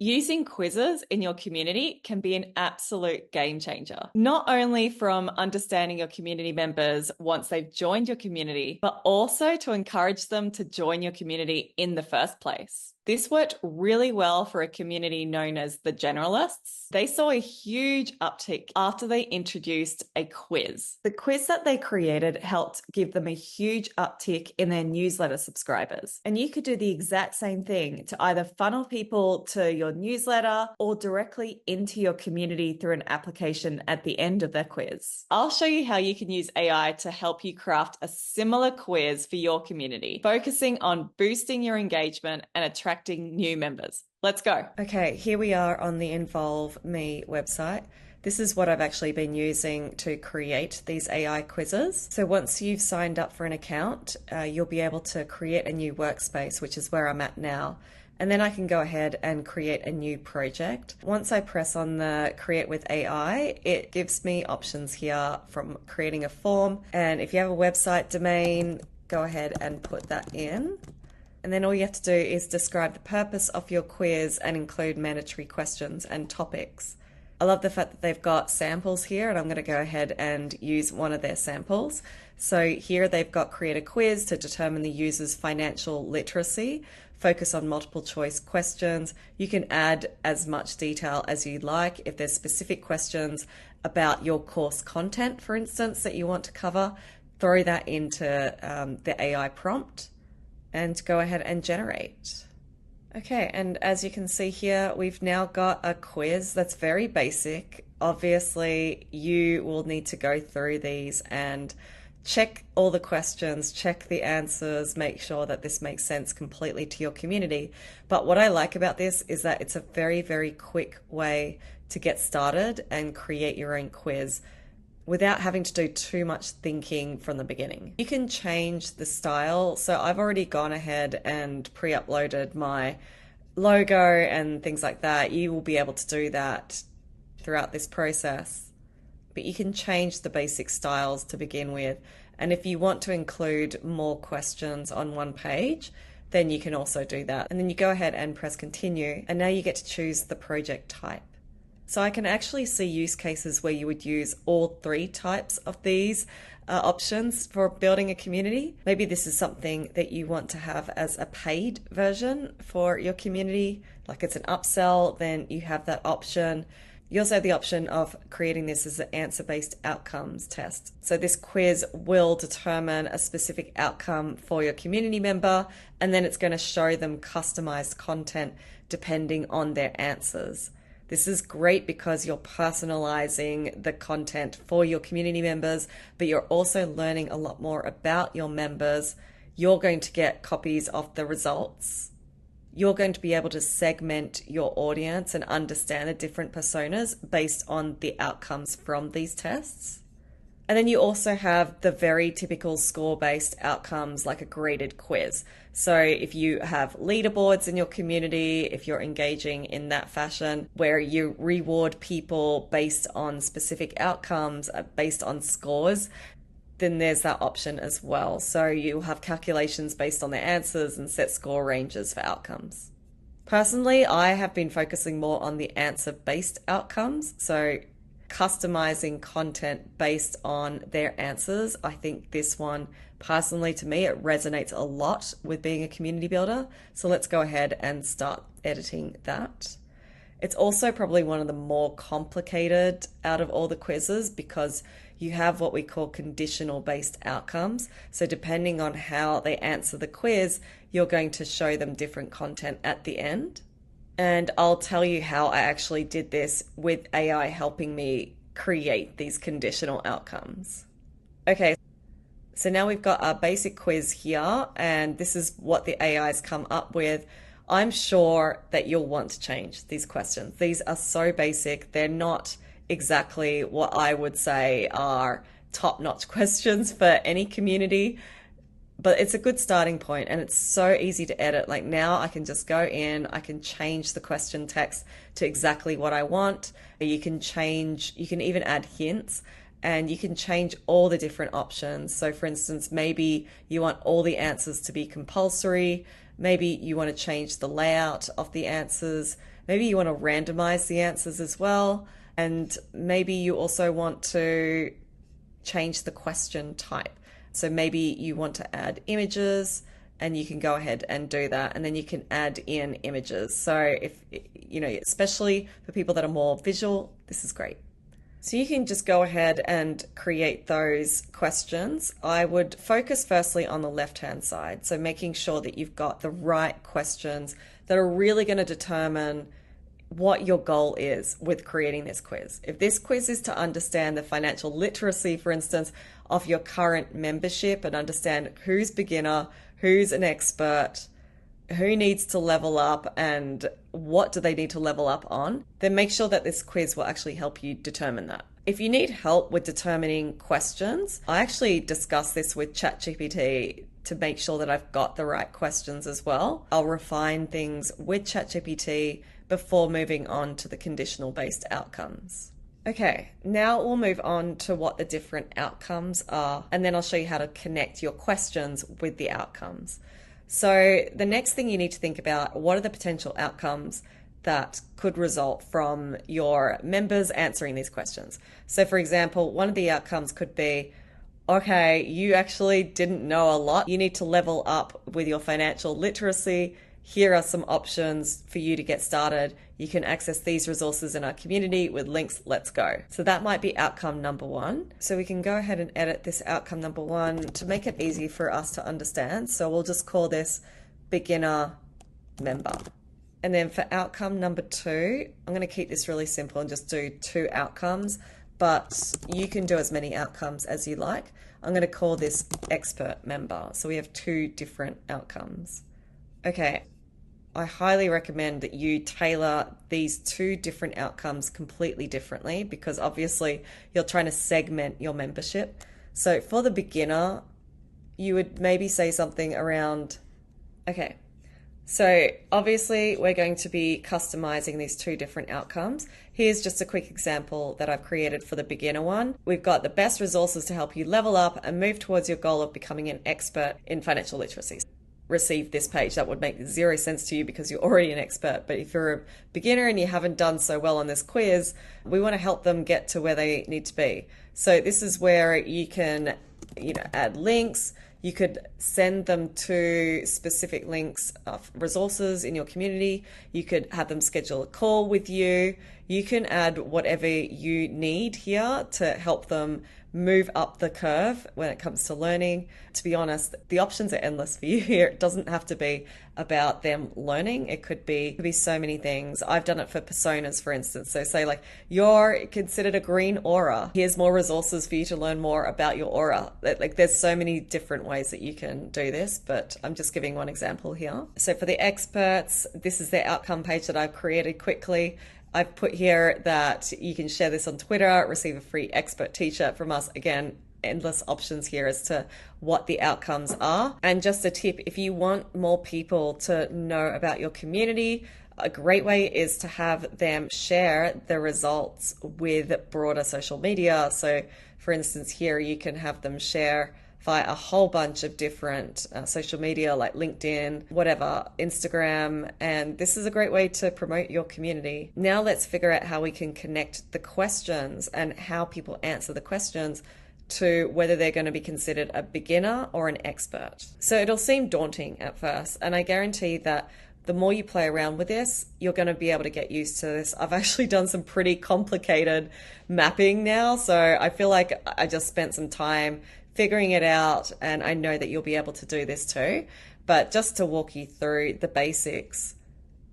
Using quizzes in your community can be an absolute game changer, not only from understanding your community members once they've joined your community, but also to encourage them to join your community in the first place. This worked really well for a community known as the Generalists. They saw a huge uptick after they introduced a quiz. The quiz that they created helped give them a huge uptick in their newsletter subscribers. And you could do the exact same thing to either funnel people to your newsletter or directly into your community through an application at the end of their quiz. I'll show you how you can use AI to help you craft a similar quiz for your community, focusing on boosting your engagement and attracting new members. Let's go. Okay, here we are on the Involve Me website. This is what I've actually been using to create these AI quizzes. So once you've signed up for an account, you'll be able to create a new workspace, which is where I'm at now. And then I can go ahead and create a new project. Once I press on the Create with AI, it gives me options here from creating a form. And if you have a website domain, go ahead and put that in. And then all you have to do is describe the purpose of your quiz and include mandatory questions and topics. I love the fact that they've got samples here, and I'm going to go ahead and use one of their samples. So here they've got create a quiz to determine the user's financial literacy, focus on multiple choice questions. You can add as much detail as you'd like. If there's specific questions about your course content, for instance, that you want to cover, throw that into the AI prompt and go ahead and generate. Okay, and as you can see here, we've now got a quiz that's very basic. Obviously, you will need to go through these and check all the questions, check the answers, make sure that this makes sense completely to your community. But what I like about this is that it's a very, very quick way to get started and create your own quiz without having to do too much thinking from the beginning. You can change the style. So I've already gone ahead and pre-uploaded my logo and things like that. You will be able to do that throughout this process. But you can change the basic styles to begin with. And if you want to include more questions on one page, then you can also do that. And then you go ahead and press continue. And now you get to choose the project type. So I can actually see use cases where you would use all three types of these options for building a community. Maybe this is something that you want to have as a paid version for your community, like it's an upsell, then you have that option. You also have the option of creating this as an answer-based outcomes test. So this quiz will determine a specific outcome for your community member, and then it's going to show them customized content depending on their answers. This is great because you're personalizing the content for your community members, but you're also learning a lot more about your members. You're going to get copies of the results. You're going to be able to segment your audience and understand the different personas based on the outcomes from these tests. And then you also have the very typical score-based outcomes like a graded quiz. So if you have leaderboards in your community, if you're engaging in that fashion where you reward people based on specific outcomes, based on scores, then there's that option as well. So you'll have calculations based on their answers and set score ranges for outcomes. Personally, I have been focusing more on the answer-based outcomes. So customizing content based on their answers. I think this one, personally to me, it resonates a lot with being a community builder. So let's go ahead and start editing that. It's also probably one of the more complicated out of all the quizzes because you have what we call conditional based outcomes. So depending on how they answer the quiz, you're going to show them different content at the end. And I'll tell you how I actually did this with AI helping me create these conditional outcomes. Okay, so now we've got our basic quiz here, and this is what the AI's come up with. I'm sure that you'll want to change these questions. These are so basic. They're not exactly what I would say are top-notch questions for any community. But it's a good starting point and it's so easy to edit. Like now I can just go in, I can change the question text to exactly what I want. You can even add hints and you can change all the different options. So for instance, maybe you want all the answers to be compulsory. Maybe you want to change the layout of the answers. Maybe you want to randomize the answers as well. And maybe you also want to change the question type. So maybe you want to add images, and you can go ahead and do that. And then you can add in images. So if, especially for people that are more visual, this is great. So you can just go ahead and create those questions. I would focus firstly on the left-hand side. So making sure that you've got the right questions that are really going to determine what your goal is with creating this quiz. If this quiz is to understand the financial literacy, for instance, of your current membership and understand who's beginner, who's an expert, who needs to level up, and what do they need to level up on, then make sure that this quiz will actually help you determine that. If you need help with determining questions, I actually discuss this with ChatGPT to make sure that I've got the right questions as well. I'll refine things with ChatGPT before moving on to the conditional based outcomes. Okay, now we'll move on to what the different outcomes are, and then I'll show you how to connect your questions with the outcomes. So the next thing you need to think about, what are the potential outcomes that could result from your members answering these questions? So for example, one of the outcomes could be, okay, you actually didn't know a lot. You need to level up with your financial literacy. Here are some options for you to get started. You can access these resources in our community with links. Let's go. So that might be outcome number one. So we can go ahead and edit this outcome number one to make it easy for us to understand. So we'll just call this beginner member. And then for outcome number two, I'm going to keep this really simple and just do 2 outcomes, but you can do as many outcomes as you like. I'm going to call this expert member. So we have 2 different outcomes. Okay, I highly recommend that you tailor these 2 different outcomes completely differently, because obviously you're trying to segment your membership. So for the beginner, you would maybe say something around, okay, so obviously we're going to be customizing these 2 different outcomes. Here's just a quick example that I've created for the beginner one. We've got the best resources to help you level up and move towards your goal of becoming an expert in financial literacy. Receive this page. That would make 0 sense to you because you're already an expert. But if you're a beginner and you haven't done so well on this quiz, we want to help them get to where they need to be. So this is where you can, add links. You could send them to specific links of resources in your community. You could have them schedule a call with you. You can add whatever you need here to help them move up the curve when it comes to learning. To be honest, the options are endless for you here. It doesn't have to be about them learning. It could be so many things. I've done it for personas, for instance. So say like, you're considered a green aura. Here's more resources for you to learn more about your aura. Like there's so many different ways that you can do this, but I'm just giving one example here. So for the experts, this is their outcome page that I've created quickly. I've put here that you can share this on Twitter, receive a free expert t-shirt from us. Again, endless options here as to what the outcomes are. And just a tip, if you want more people to know about your community, a great way is to have them share the results with broader social media. So for instance, here you can have them share via a whole bunch of different social media like LinkedIn, whatever, Instagram, and this is a great way to promote your community. Now let's figure out how we can connect the questions and how people answer the questions to whether they're going to be considered a beginner or an expert. So it'll seem daunting at first, and I guarantee that the more you play around with this, you're going to be able to get used to this. I've actually done some pretty complicated mapping now, so I feel like I just spent some time figuring it out, and I know that you'll be able to do this too. But just to walk you through the basics,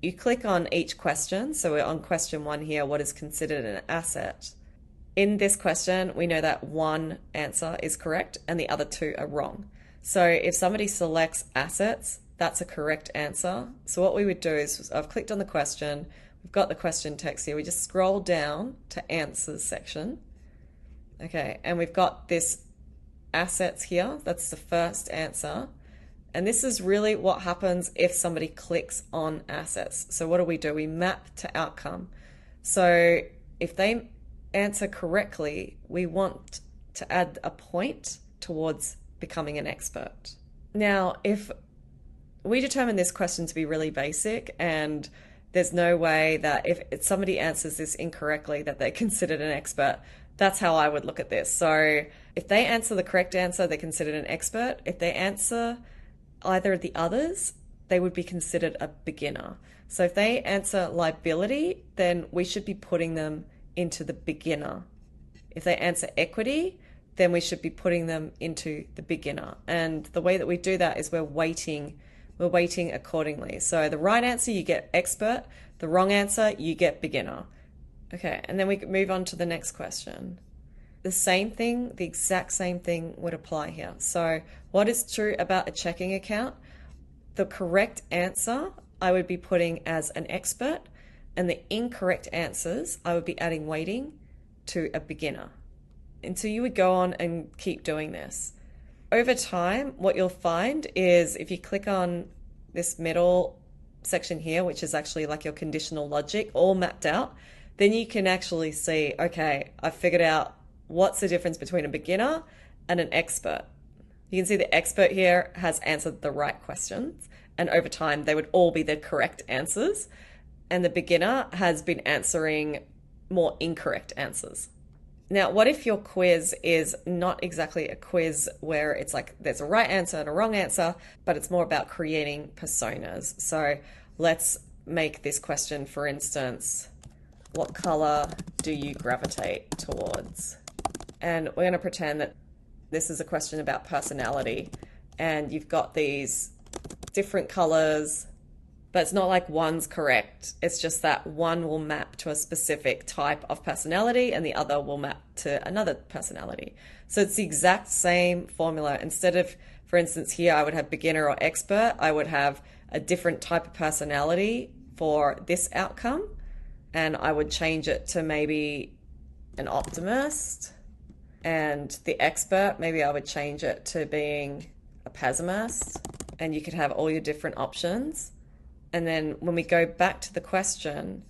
you click on each question. So we're on question 1 here, what is considered an asset? In this question, we know that 1 answer is correct and the other 2 are wrong. So if somebody selects assets, that's a correct answer. So what we would do is, I've clicked on the question, we've got the question text here, we just scroll down to answers section. Okay, and we've got this assets here. That's the first answer. And this is really what happens if somebody clicks on assets. So what do? We map to outcome. So if they answer correctly, we want to add a point towards becoming an expert. Now, if we determine this question to be really basic and There's no way that if somebody answers this incorrectly that they're considered an expert. That's how I would look at this. So if they answer the correct answer, they're considered an expert. If they answer either of the others, they would be considered a beginner. So if they answer liability, then we should be putting them into the beginner. If they answer equity, then we should be putting them into the beginner. And the way that we do that is we're weighting accordingly. So the right answer, you get expert. The wrong answer, you get beginner. Okay, and then we move on to the next question. The same thing, the exact same thing would apply here. So what is true about a checking account? The correct answer I would be putting as an expert, and the incorrect answers I would be adding weighting to a beginner. And so you would go on and keep doing this. Over time, what you'll find is if you click on this middle section here, which is actually like your conditional logic all mapped out, then you can actually see, okay, I've figured out what's the difference between a beginner and an expert. You can see the expert here has answered the right questions, and over time they would all be the correct answers, and the beginner has been answering more incorrect answers. Now, what if your quiz is not exactly a quiz where it's like there's a right answer and a wrong answer, but it's more about creating personas? So let's make this question, for instance, what color do you gravitate towards? And we're going to pretend that this is a question about personality, and you've got these different colors, but it's not like one's correct. It's just that one will map to a specific type of personality and the other will map to another personality. So it's the exact same formula. Instead of, for instance, here I would have beginner or expert, I would have a different type of personality for this outcome, and I would change it to maybe an optimist. And the expert, maybe I would change it to being a pessimist, and you could have all your different options. And then when we go back to the question,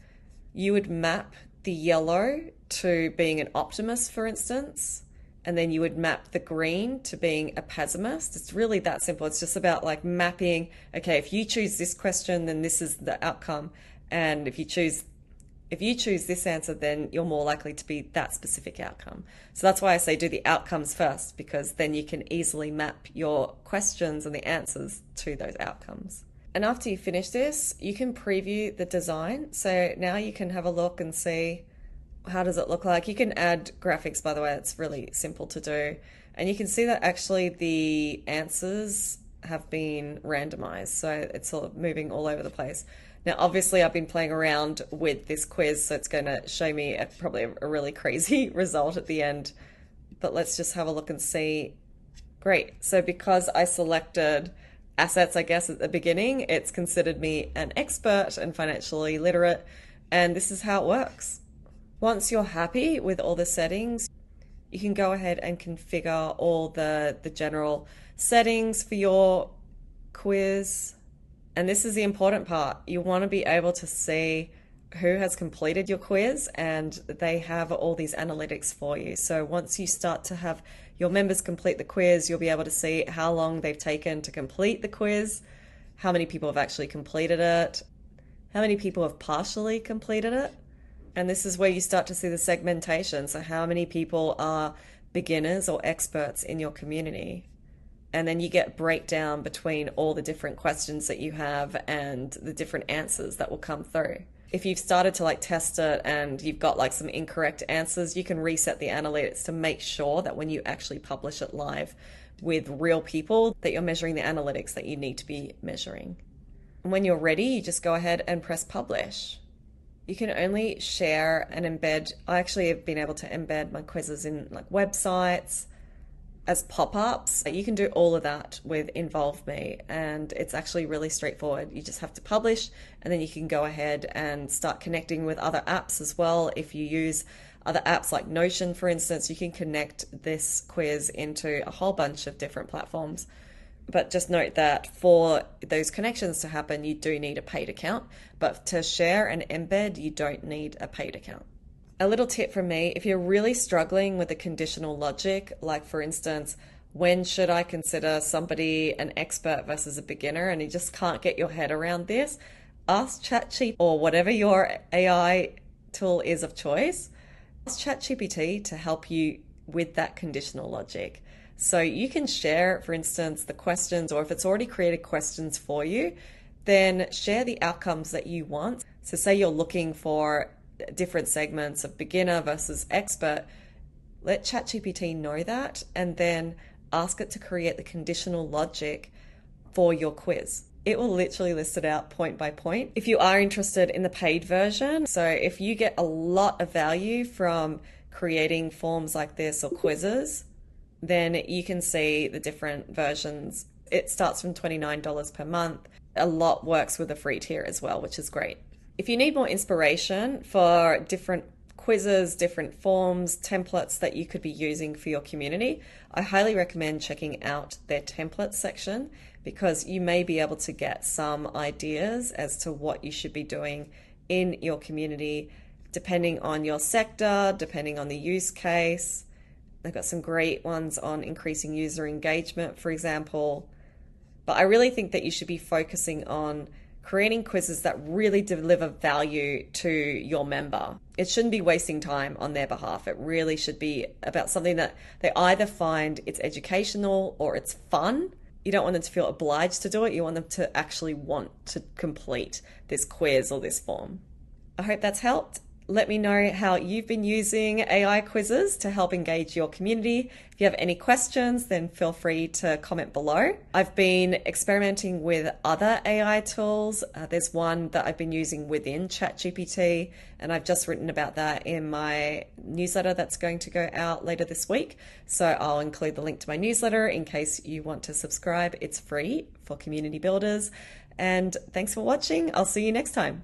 you would map the yellow to being an optimist, for instance, and then you would map the green to being a pessimist. It's really that simple. It's just about like mapping, okay, if you choose this question, then this is the outcome. And if you choose this answer, then you're more likely to be that specific outcome. So that's why I say do the outcomes first, because then you can easily map your questions and the answers to those outcomes. And after you finish this, you can preview the design. So now you can have a look and see how does it look like. You can add graphics, by the way. It's really simple to do. And you can see that actually the answers have been randomized. So it's sort of moving all over the place. Now, obviously, I've been playing around with this quiz, so it's going to show me probably a really crazy result at the end. But let's just have a look and see. Great. So because I selected assets, I guess, at the beginning, it's considered me an expert and financially literate. And this is how it works. Once you're happy with all the settings, you can go ahead and configure all the general settings for your quiz. And this is the important part. You want to be able to see who has completed your quiz, and they have all these analytics for you. So once you start to have your members complete the quiz, you'll be able to see how long they've taken to complete the quiz, how many people have actually completed it, how many people have partially completed it. And this is where you start to see the segmentation. So how many people are beginners or experts in your community? And then you get breakdown between all the different questions that you have and the different answers that will come through. If you've started to like test it and you've got like some incorrect answers, you can reset the analytics to make sure that when you actually publish it live with real people, that you're measuring the analytics that you need to be measuring. And when you're ready, you just go ahead and press publish. You can only share and embed. I actually have been able to embed my quizzes in like websites, as pop-ups. You can do all of that with Involve Me, and it's actually really straightforward. You just have to publish, and then you can go ahead and start connecting with other apps as well. If you use other apps like Notion, for instance, you can connect this quiz into a whole bunch of different platforms. But just note that for those connections to happen, you do need a paid account, but to share and embed, you don't need a paid account. A little tip from me, if you're really struggling with the conditional logic, like for instance, when should I consider somebody an expert versus a beginner, and you just can't get your head around this, Ask ChatGPT or whatever your AI tool is of choice. Ask ChatGPT to help you with that conditional logic. So you can share, for instance, the questions, or if it's already created questions for you, then share the outcomes that you want. So say you're looking for different segments of beginner versus expert, let ChatGPT know that and then ask it to create the conditional logic for your quiz. It will literally list it out point by point. If you are interested in the paid version, so if you get a lot of value from creating forms like this or quizzes, then you can see the different versions. It starts from $29 per month. A lot works with a free tier as well, which is great. If you need more inspiration for different quizzes, different forms, templates that you could be using for your community, I highly recommend checking out their templates section because you may be able to get some ideas as to what you should be doing in your community, depending on your sector, depending on the use case. They've got some great ones on increasing user engagement, for example. But I really think that you should be focusing on creating quizzes that really deliver value to your member. It shouldn't be wasting time on their behalf. It really should be about something that they either find it's educational or it's fun. You don't want them to feel obliged to do it. You want them to actually want to complete this quiz or this form. I hope that's helped. Let me know how you've been using AI quizzes to help engage your community. If you have any questions, then feel free to comment below. I've been experimenting with other AI tools. There's one that I've been using within ChatGPT, and I've just written about that in my newsletter that's going to go out later this week. So I'll include the link to my newsletter in case you want to subscribe. It's free for community builders. And thanks for watching. I'll see you next time.